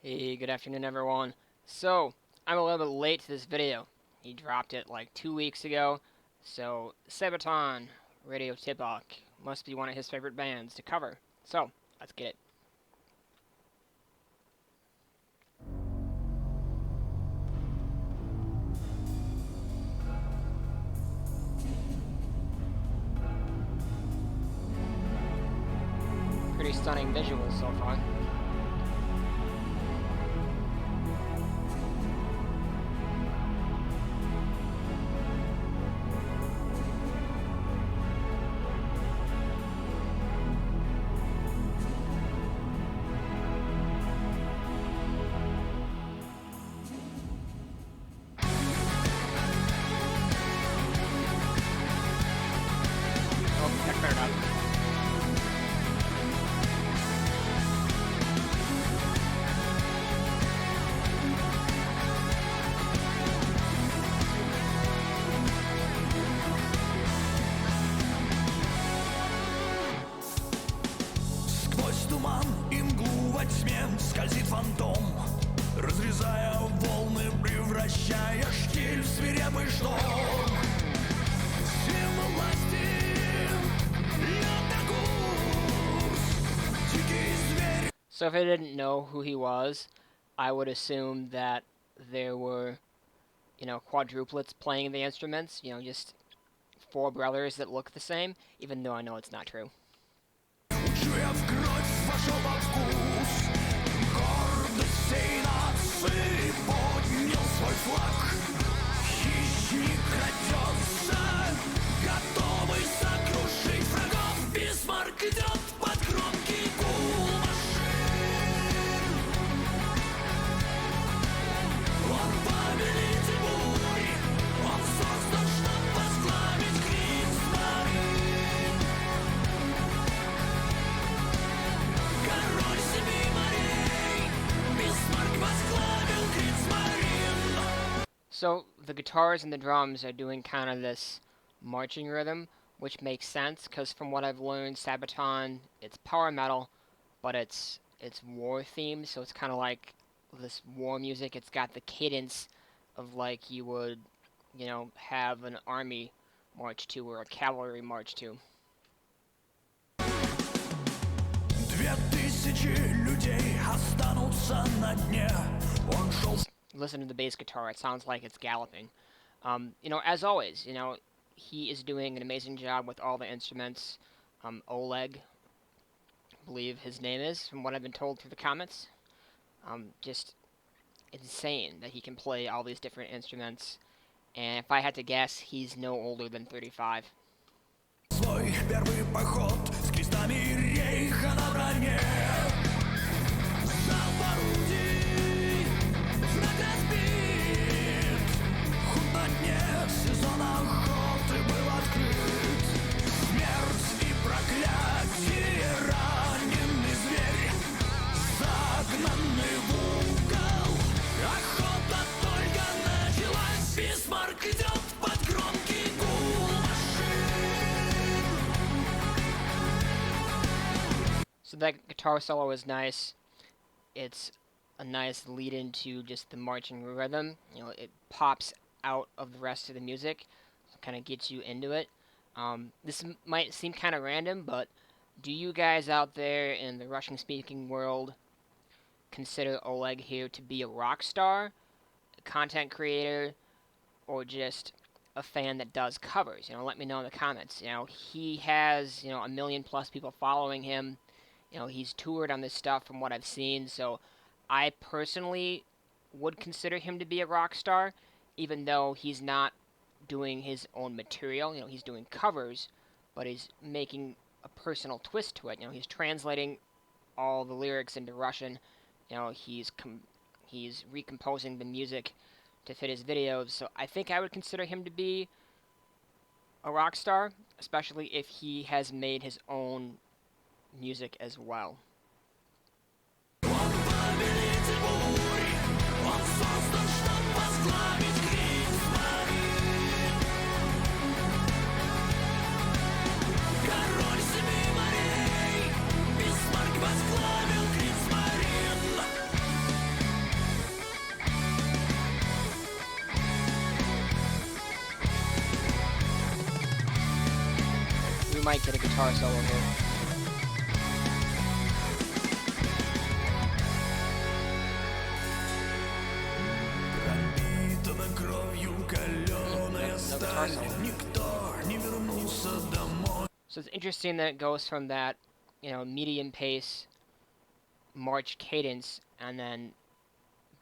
Hey, good afternoon, everyone. So, I'm a little bit late to this video. He dropped it like 2 weeks ago. So, Sabaton, Radio Tapok, must be one of his favorite bands to cover. So, let's get it. Pretty stunning visuals so far. Oh, got cleared up. Сквозь туман и мглу во тьме скользит фантом, разрезая волны, превращая штиль в свирепый шторм. Символ власти, лед на курс, дикий зверь. So if I didn't know who he was, I would assume that there were, quadruplets playing the instruments, just four brothers that look the same, even though I know it's not true. Чуя в кровь, вошел во вкус гордость всей нации, поднял свой флаг. Хищник крадется, готовый сокрушить врагов. Бисмарк идет под громкий гул машин. Он повелитель бури, он создан, чтоб возглавить Криксмарин. Король семи морей, Бисмарк возглавил Криксмарин. So the guitars and the drums are doing kind of this marching rhythm, which makes sense because from what I've learned, Sabaton, it's power metal, but it's war themed, so it's kind of like this war music. It's got the cadence of like you would, have an army march to or a cavalry march to. 2000 людей останутся на дне. Он шел. Listen to the bass guitar, it sounds like it's galloping. As always, he is doing an amazing job with all the instruments. Oleg, I believe his name is, from what I've been told through the comments. Just insane that he can play all these different instruments. And if I had to guess, he's no older than 35. Свой первый поход с крестами рейха на броне. Залп орудий, враг разбит. Худ на дне, сезон охоты был открыт. Смерть и проклятие, раненый зверь, загнанный в угол. Охота только началась. Бисмарк идет под громкий гул машин. So that guitar solo is nice. It's a nice lead into just the marching rhythm. It pops out of the rest of the music, so kind of gets you into it. This might seem kind of random, but do you guys out there in the Russian-speaking world consider Oleg here to be a rock star, a content creator, or just a fan that does covers? Let me know in the comments. He has, a million plus people following him. He's toured on this stuff from what I've seen, so I personally would consider him to be a rock star, even though he's not doing his own material. He's doing covers, but he's making a personal twist to it. He's translating all the lyrics into Russian. He's recomposing the music to fit his videos, so I think I would consider him to be a rock star, especially if he has made his own music as well. Он повелитель бури, он создан, чтоб возглавить Криксмарин. Король семи морей, Бисмарк возглавил Криксмарин. we might get a guitar solo here. No guitar solo. So it's interesting that it goes from that, medium pace march cadence, and then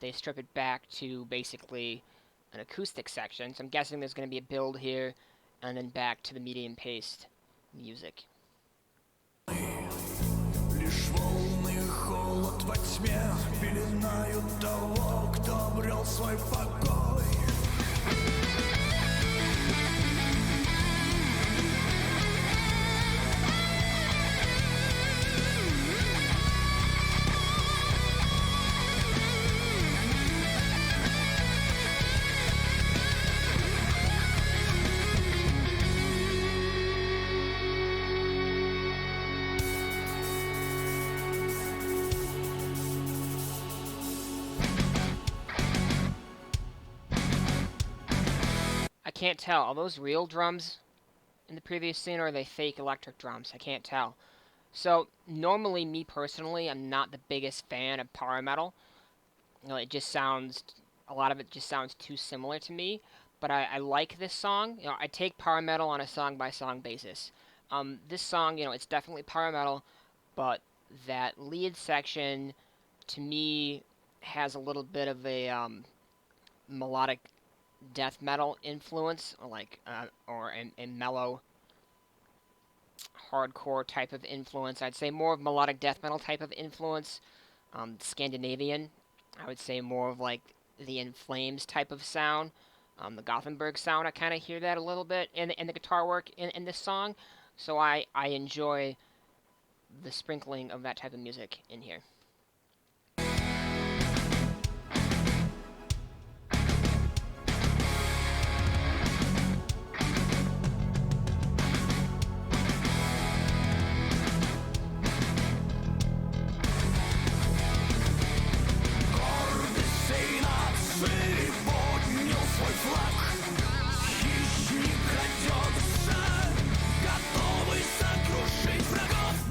they strip it back to basically an acoustic section. So I'm guessing there's going to be a build here, and then back to the medium paced music. Лишь волны и холод во тьме пеленают того, кто обрел свой покой. I can't tell. Are those real drums in the previous scene, or are they fake electric drums? I can't tell. So, normally, me personally, I'm not the biggest fan of power metal. It just sounds, a lot of it just sounds too similar to me. But I like this song. I take power metal on a song-by-song basis. This song, it's definitely power metal, but that lead section, to me, has a little bit of a melodic death metal influence, or a mellow hardcore type of influence. I'd say more of melodic death metal type of influence. Scandinavian, I would say more of like the In Flames type of sound. The Gothenburg sound, I kind of hear that a little bit in the guitar work in this song. So I enjoy the sprinkling of that type of music in here.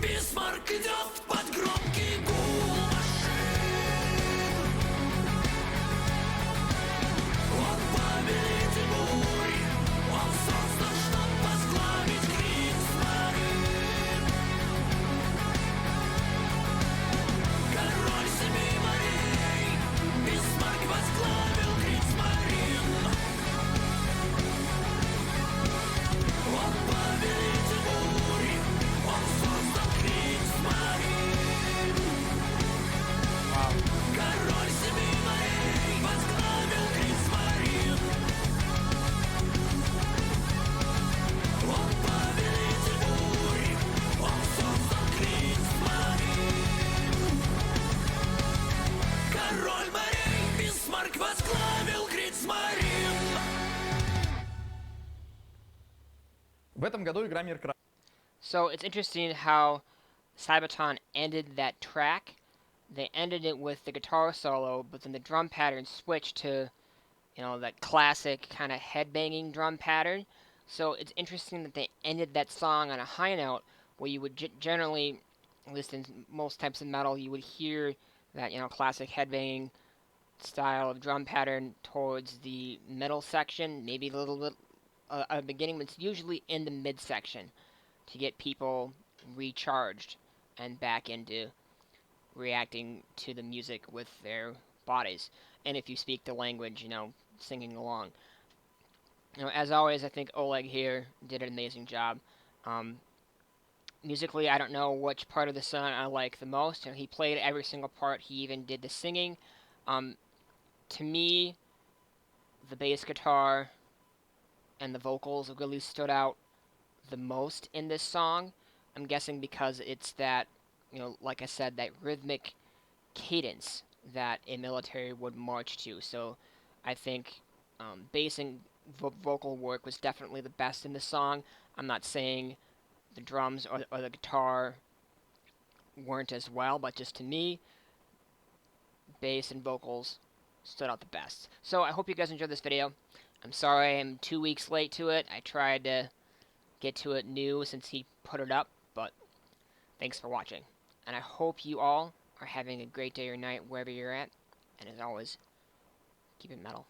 Bismarck идет под громкий гул машин. Он повелитель бури, он создан, чтоб возглавить Кригсмарин. Король семи морей, Бисмарк возглавил Кригсмарин. Он повелитель бури, он создан Кригсмарин. Король семи морей возглавил Кригсмарин. Он повелитель бури, он создан Кригсмарин. Король морей, Бисмарк возглавил Кригсмарин. В этом году игра «Мир Кра». So it's interesting how Sabaton ended that track. They ended it with the guitar solo, but then the drum pattern switched to, that classic kind of headbanging drum pattern. So it's interesting that they ended that song on a high note, where you would generally, at least in most types of metal, you would hear that, classic headbanging style of drum pattern towards the middle section, maybe a little bit at the beginning, but it's usually in the midsection to get people recharged and back into reacting to the music with their bodies. And if you speak the language, singing along. As always, I think Oleg here did an amazing job. Musically, I don't know which part of the song I like the most. He played every single part. He even did the singing. To me, the bass guitar and the vocals really stood out the most in this song. I'm guessing because it's that, like I said, that rhythmic cadence that a military would march to. So I think bass and vocal work was definitely the best in the song. I'm not saying the drums or the guitar weren't as well, but just to me, bass and vocals stood out the best. So I hope you guys enjoyed this video. I'm sorry I'm 2 weeks late to it. I tried to get to it new since he put it up, but thanks for watching. And I hope you all are having a great day or night wherever you're at. And as always, keep it metal.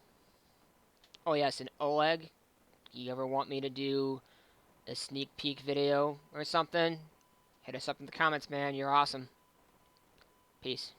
Oh yes, and Oleg, you ever want me to do a sneak peek video or something? Hit us up in the comments, man. You're awesome. Peace.